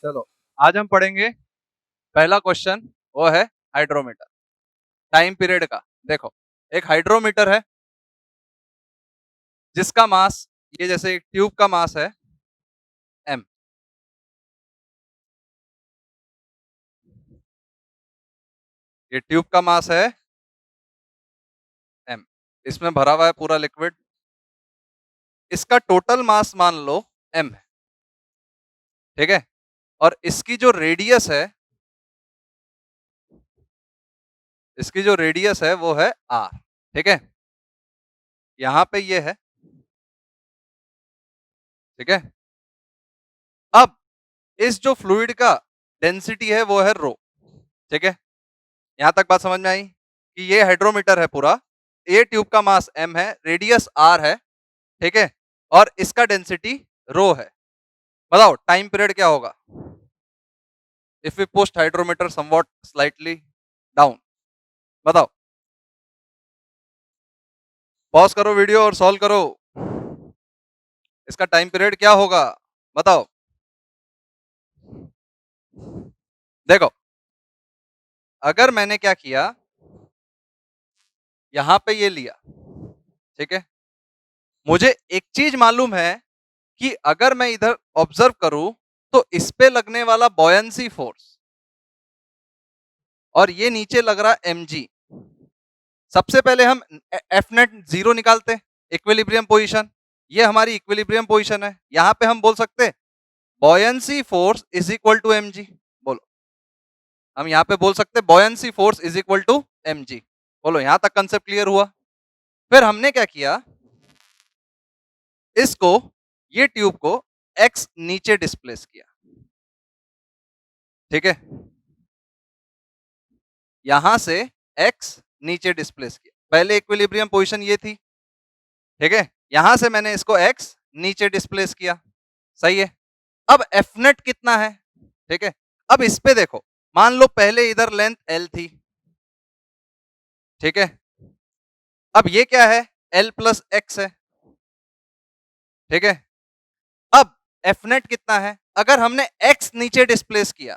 चलो आज हम पढ़ेंगे पहला क्वेश्चन, वो है हाइड्रोमीटर टाइम पीरियड का। देखो, एक हाइड्रोमीटर है जिसका मास, ये जैसे एक ट्यूब का मास है m। ये ट्यूब का मास है m, इसमें भरा हुआ है पूरा लिक्विड। इसका टोटल मास मान लो m है, ठीक है। और इसकी जो रेडियस है, इसकी जो रेडियस है वो है r, ठीक है। यहां पे ये है, ठीक है। अब इस जो फ्लूइड का डेंसिटी है वो है रो, ठीक है। यहां तक बात समझ में आई कि ये हाइड्रोमीटर है पूरा, ये ट्यूब का मास m है, रेडियस r है, ठीक है। और इसका डेंसिटी रो है। बताओ टाइम पीरियड क्या होगा if we post hydrometer somewhat slightly down. बताओ, पॉज करो वीडियो और सॉल्व करो। इसका टाइम पीरियड क्या होगा बताओ। देखो, अगर मैंने क्या किया, यहां पे ये लिया, ठीक है। मुझे एक चीज मालूम है कि अगर मैं इधर ऑब्जर्व करूं तो इस पे लगने वाला बॉयंसी फोर्स, और ये नीचे लग रहा mg। सबसे पहले हम एफ नेट जीरो निकालते, इक्विलिब्रियम पोजीशन। ये हमारी इक्विलिब्रियम पोजीशन है। यहां पे हम बोल सकते buoyancy force is equal to mg। बोलो, हम यहां पे बोल सकते buoyancy force is equal to mg। बोलो, यहां तक कंसेप्ट क्लियर हुआ। फिर हमने क्या किया, इसको, ये ट्यूब को x नीचे डिस्प्लेस किया, ठीक है। यहां से x नीचे डिस्प्लेस किया। पहले इक्विलिब्रियम पोजीशन ये थी, ठीक है। यहां से मैंने इसको x नीचे डिस्प्लेस किया, सही है। अब एफ नेट कितना है, ठीक है। अब इस पे देखो, मान लो पहले इधर लेंथ l थी, ठीक है। अब ये क्या है, l प्लस एक्स है, ठीक है। अब एफ नेट कितना है, अगर हमने x नीचे डिस्प्लेस किया,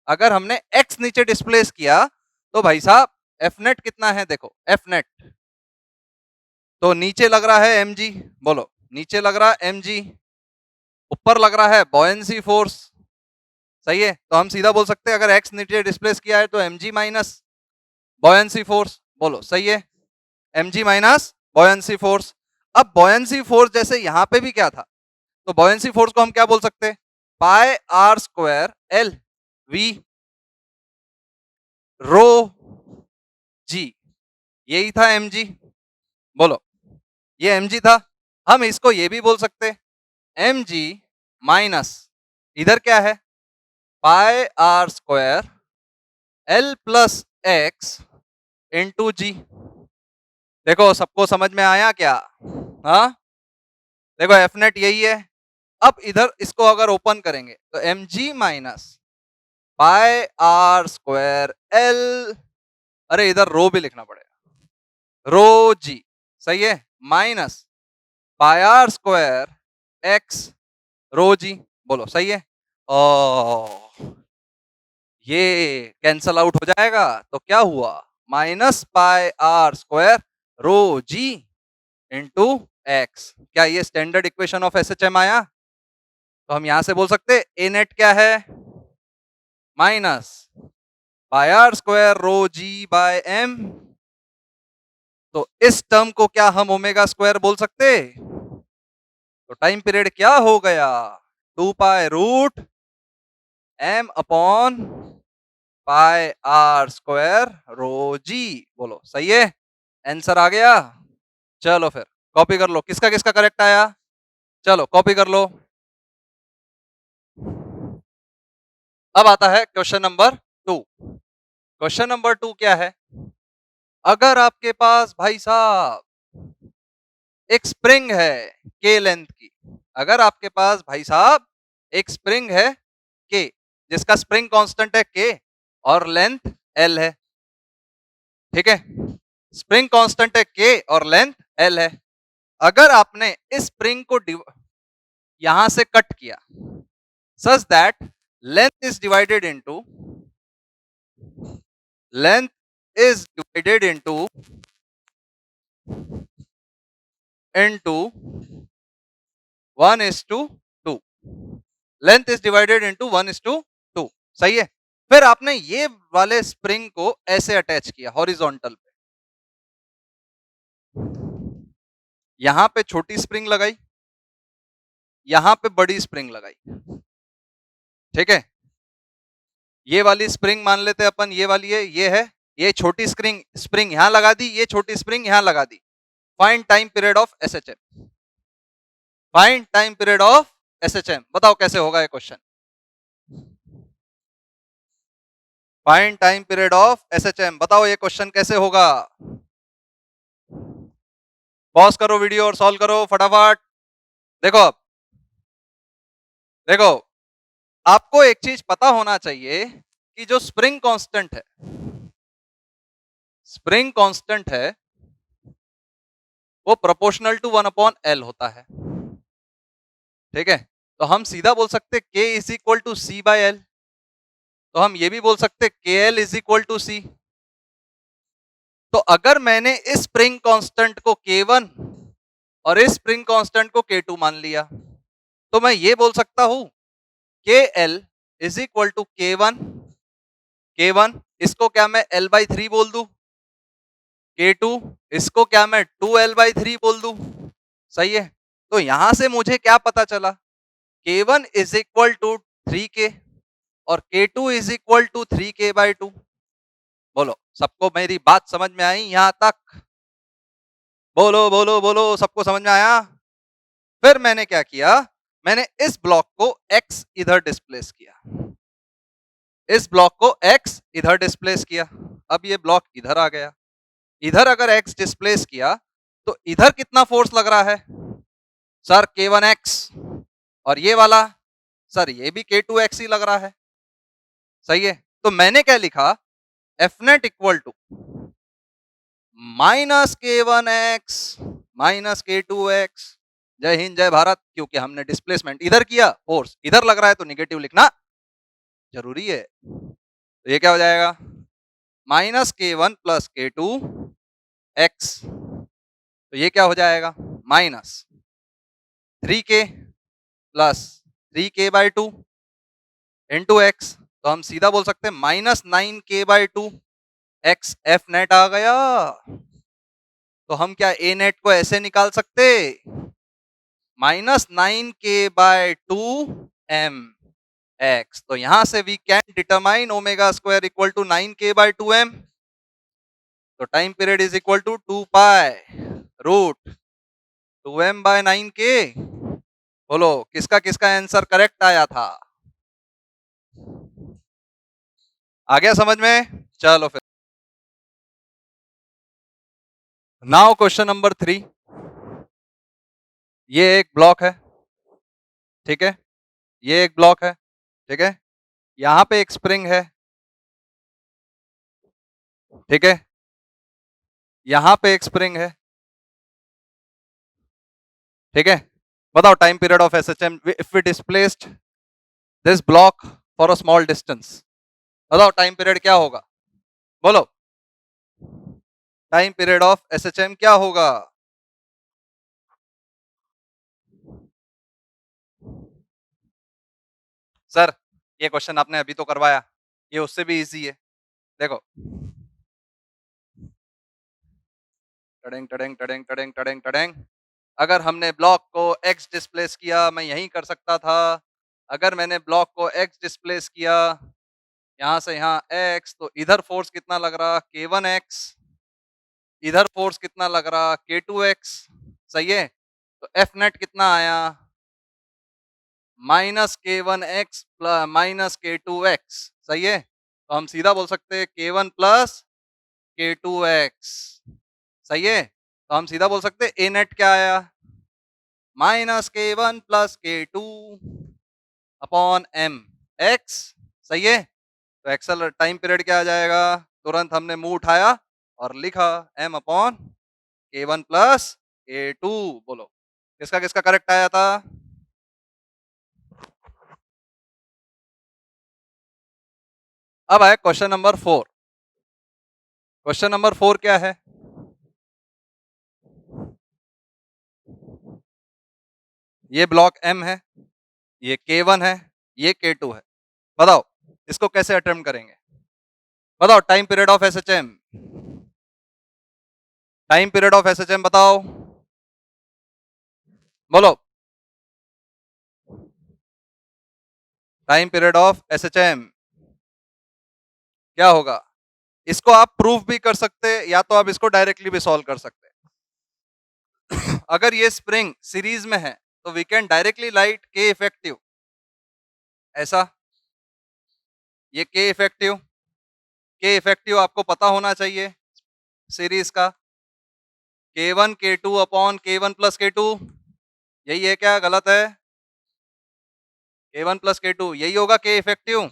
अगर हमने x नीचे डिस्प्लेस किया तो भाई साहब एफ नेट कितना है, देखो एफ नेट तो नीचे लग रहा है mg। बोलो, नीचे लग रहा है mg, ऊपर लग रहा है बॉयंसी फोर्स, सही है। तो हम सीधा बोल सकते हैं अगर x नीचे डिस्प्लेस किया है तो mg माइनस बॉयंसी फोर्स। बोलो, सही है, mg माइनस बॉयंसी फोर्स। अब बॉयंसी फोर्स जैसे यहां पे भी क्या था, तो बॉयंसी फोर्स को हम क्या बोल सकते हैं, पाई आर स्क्वायर एल वी रो जी, यही था mg। बोलो, ये mg था। हम इसको ये भी बोल सकते mg माइनस, इधर क्या है, pi r square l plus x into g. देखो, सबको समझ में आया क्या? हाँ, देखो एफ नेट यही है। अब इधर इसको अगर ओपन करेंगे तो mg minus pi r square l, अरे इधर रो भी लिखना पड़ेगा, रो जी, सही है, minus pi r square x rho g. बोलो, सही है। ओ, ये कैंसल आउट हो जाएगा तो क्या हुआ, minus pi r square rho g into x. क्या ये स्टैंडर्ड इक्वेशन ऑफ एसएचएम आया? तो हम यहां से बोल सकते ए नेट क्या है, minus pi r square rho g by m. तो इस टर्म को क्या हम ओमेगा स्क्वायर बोल सकते? तो टाइम पीरियड क्या हो गया, 2 pi root m upon pi r square rho g. बोलो, सही है, आंसर आ गया। चलो फिर कॉपी कर लो, किसका किसका करेक्ट आया, चलो कॉपी कर लो। अब आता है क्वेश्चन नंबर 2। क्वेश्चन नंबर 2 क्या है, अगर आपके पास भाई साहब एक स्प्रिंग है के लेंथ की, अगर आपके पास भाई साहब एक स्प्रिंग है के, जिसका स्प्रिंग कांस्टेंट है के और लेंथ एल है, ठीक है। स्प्रिंग कांस्टेंट है के और लेंथ एल है। अगर आपने इस स्प्रिंग को यहां से कट किया such that length is divided into length is divided into 1:2, length is divided into 1:2, सही है। फिर आपने ये वाले स्प्रिंग को ऐसे अटैच किया हॉरिजॉन्टल पे, यहां पे छोटी स्प्रिंग लगाई, यहां पे बड़ी स्प्रिंग लगाई, ठीक है। ये वाली स्प्रिंग मान लेते अपन, ये वाली है, ये छोटी स्प्रिंग स्प्रिंग यहां लगा दी, ये छोटी स्प्रिंग यहां लगा दी। Find time period of SHM, find time period of SHM, बताओ कैसे होगा ये question. Find time period of SHM, बताओ ये क्वेश्चन कैसे होगा। पॉज करो वीडियो और सॉल्व करो फटाफट। देखो अब, देखो आपको एक चीज पता होना चाहिए कि जो स्प्रिंग कांस्टेंट है, स्प्रिंग कांस्टेंट है वो प्रोपोर्शनल टू 1/L होता है, ठीक है। तो हम सीधा बोल सकते K is equal to C by L, तो हम ये भी बोल सकते KL is equal to C. तो अगर मैंने इस स्प्रिंग कांस्टेंट को K1 और इस स्प्रिंग कांस्टेंट को K2 मान लिया, तो मैं ये बोल सकता हूं KL is equal to K1, इसको क्या मैं L/3 बोल दूं, K2 इसको क्या मैं 2L/3 बोल दूं, सही है। तो यहां से मुझे क्या पता चला, K1 is equal to 3K और K2 is equal to 3K/2। बोलो सबको मेरी बात समझ में आई यहां तक, बोलो बोलो बोलो, सबको समझ में आया। फिर मैंने क्या किया, मैंने इस ब्लॉक को x इधर डिस्प्लेस किया, इस ब्लॉक को x इधर डिस्प्लेस किया। अब ये ब्लॉक इधर आ गया, इधर अगर x डिस्प्लेस किया तो इधर कितना फोर्स लग रहा है सर, K1x, और ये वाला सर ये भी K2x ही लग रहा है, सही है। तो मैंने क्या लिखा, F net equal to -K1x minus K2x। जय हिंद जय भारत, क्योंकि हमने डिस्प्लेसमेंट इधर किया, फोर्स इधर लग रहा है तो निगेटिव लिखना जरूरी है। तो ये क्या हो जाएगा, -K1 प्लस K2x, तो ये क्या हो जाएगा, -3K plus 3K/2 into x, तो हम सीधा बोल सकते हैं -9K/2 x F नेट आ गया। तो हम क्या A नेट को ऐसे निकाल सकते, -9K/2 m x। तो यहां से we can determine omega square equal to 9K/2 m। तो time period is equal to 2 pi root 2m/9K। बोलो किसका किसका आंसर करेक्ट आया था, आ गया समझ में। चलो फिर नाउ क्वेश्चन नंबर 3। ये एक ब्लॉक है, ठीक है, ये एक ब्लॉक है, ठीक है, यहां पे एक स्प्रिंग है, ठीक है, यहां पे एक स्प्रिंग है, ठीक है। बताओ time period of SHM if we displaced this block for a small distance, बताओ टाइम पीरियड क्या होगा, बोलो टाइम पीरियड ऑफ एसएचएम क्या होगा। सर ये क्वेश्चन आपने अभी तो करवाया, ये उससे भी इजी है। देखो टडेंग टडेंग टडेंग टडेंग टडेंग टडेंग, अगर हमने ब्लॉक को x डिस्प्लेस किया, मैं यहीं कर सकता था। अगर मैंने ब्लॉक को x डिस्प्लेस किया यहां से यहां x, तो इधर फोर्स कितना लग रहा K1x, इधर फोर्स कितना लग रहा K2x, सही है। तो F नेट कितना आया, -K1x प्लस -K2x, सही है। तो हम सीधा बोल सकते हैं K1 प्लस K2x, सही है। तो हम सीधा बोल सकते हैं A नेट क्या आया, -K1 plus K2 upon mx, सही है। तो एक्सल टाइम पीरियड क्या आ जाएगा, तुरंत हमने मुंह उठाया और लिखा m/K1 प्लस K2। बोलो किसका किसका करेक्ट आया था, अब आए क्वेश्चन नंबर 4। क्वेश्चन नंबर 4 क्या है? ये ब्लॉक M है, ये K1 है, ये K2 है। बताओ इसको कैसे अटेम्प्ट करेंगे? बताओ time period of SHM, time period of SHM बताओ, बोलो। टाइम पीरियड ऑफ SHM क्या होगा? इसको आप प्रूफ भी कर सकते हैं या तो आप इसको डायरेक्टली भी सॉल्व कर सकते हैं। अगर ये स्प्रिंग सीरीज में है तो we can directly write K effective ऐसा, ये K इफेक्टिव आपको पता होना चाहिए सीरीज का, K1 K2 upon K1 plus K2, यही है क्या? गलत है? K1 प्लस K2 यही होगा K इफेक्टिव।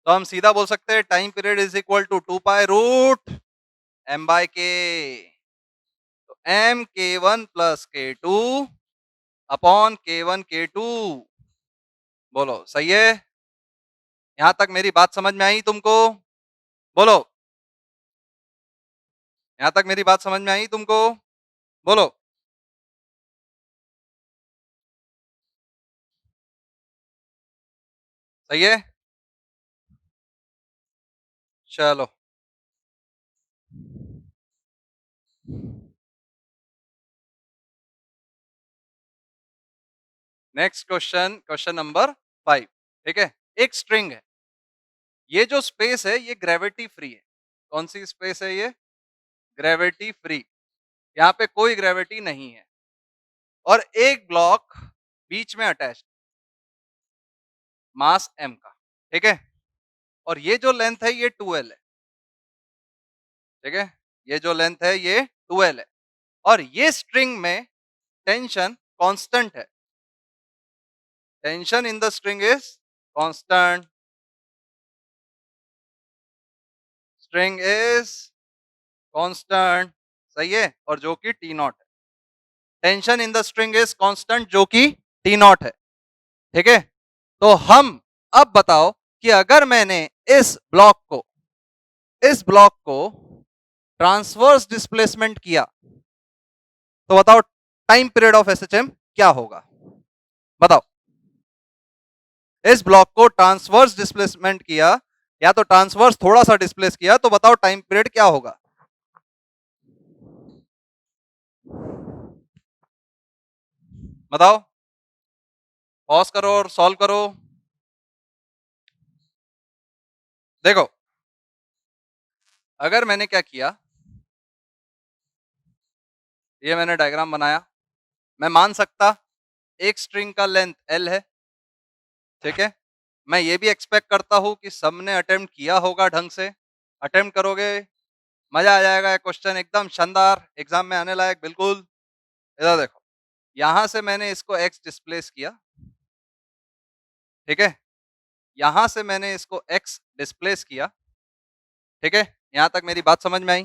तो हम सीधा बोल सकते हैं time period is equal to 2 pi root M by K। तो M K1 plus K2 upon K1 K2, बोलो सही है? यहां तक मेरी बात समझ में आई तुमको? बोलो, यहां तक मेरी बात समझ में आई तुमको? बोलो। सही है? चलो नेक्स्ट क्वेश्चन, क्वेश्चन नंबर 5। ठीक है, एक स्ट्रिंग है, ये जो स्पेस है ये ग्रेविटी फ्री है। कौन सी स्पेस है ये? ग्रेविटी फ्री, यहाँ पे कोई ग्रेविटी नहीं है और एक ब्लॉक बीच में अटैच, मास m का। ठीक है, और ये जो लेंथ है ये 12 है। ठीक है, ये जो लेंथ है ये 12 है और ये स्ट्रिंग में टेंशन कांस्टेंट है। Tension in the string is constant, string is constant, सही है, और जो कि T नॉट है। Tension in the string is constant जो कि T नॉट है। ठीक है, तो हम अब बताओ कि अगर मैंने इस ब्लॉक को ट्रांसवर्स डिस्प्लेसमेंट किया तो बताओ टाइम पीरियड ऑफ SHM क्या होगा? बताओ, इस ब्लॉक को ट्रांसवर्स डिस्प्लेसमेंट किया या तो ट्रांसवर्स थोड़ा सा डिस्प्लेस किया तो बताओ टाइम पीरियड क्या होगा? बताओ, पॉज करो और सॉल्व करो। देखो, अगर मैंने क्या किया, ये मैंने डायग्राम बनाया, मैं मान सकता एक स्ट्रिंग का लेंथ L है। ठीक है, मैं ये भी एक्सपेक्ट करता हूं कि सबने अटेम्प्ट किया होगा ढंग से। अटेम्प्ट करोगे, मजा आ जाएगा, क्वेश्चन एकदम शानदार, एग्जाम में आने लायक बिल्कुल। इधर देखो, यहां से मैंने इसको x डिस्प्लेस किया। ठीक है, यहां से मैंने इसको x डिस्प्लेस किया। ठीक है, यहां तक मेरी बात समझ में आई?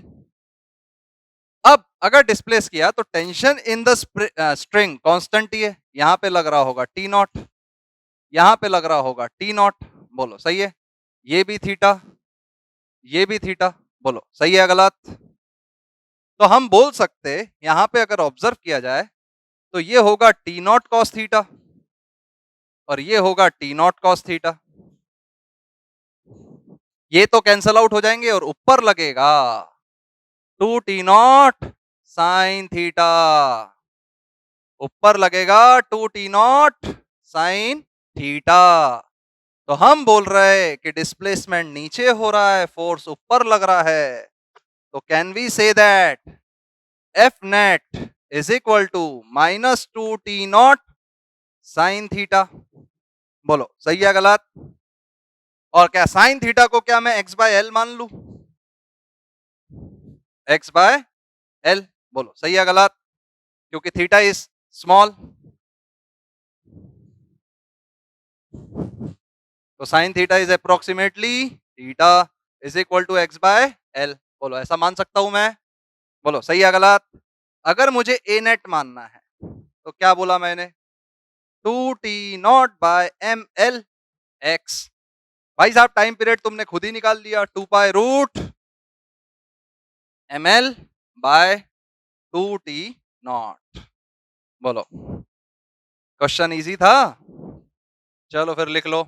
अब अगर डिस्प्लेस किया तो tension in the string constant ही है, यहां पे लग रहा होगा T नॉट, यहां पे लग रहा होगा T नॉट, बोलो सही है? ये भी थीटा, ये भी थीटा, बोलो सही है गलत? तो हम बोल सकते यहां पे अगर ऑब्जर्व किया जाए तो ये होगा T नॉट कॉस थीटा और ये होगा T नॉट कॉस थीटा। ये तो कैंसल आउट हो जाएंगे और ऊपर लगेगा 2T नॉट साइन थीटा, ऊपर लगेगा 2T नॉट साइन थीटा। तो हम बोल रहे हैं कि डिस्प्लेसमेंट नीचे हो रहा है, फोर्स ऊपर लग रहा है। तो can we say that F net is equal to minus 2T naught sine theta, बोलो सही है गलत? और क्या साइन थीटा को क्या मैं x बाय एल मान लू? x बाय एल, बोलो सही है गलत? क्योंकि थीटा इज स्मॉल, तो sine theta is approximately theta is equal to x by L, बोलो ऐसा मान सकता हूं मैं? बोलो सही है गलत? अगर मुझे ए नेट मानना है तो क्या बोला मैंने? 2T naught by M L X, भाई साहब टाइम पीरियड तुमने खुद ही निकाल लिया, 2 pi root ml by 2t naught. बोलो, क्वेश्चन इजी था? चलो फिर लिख लो।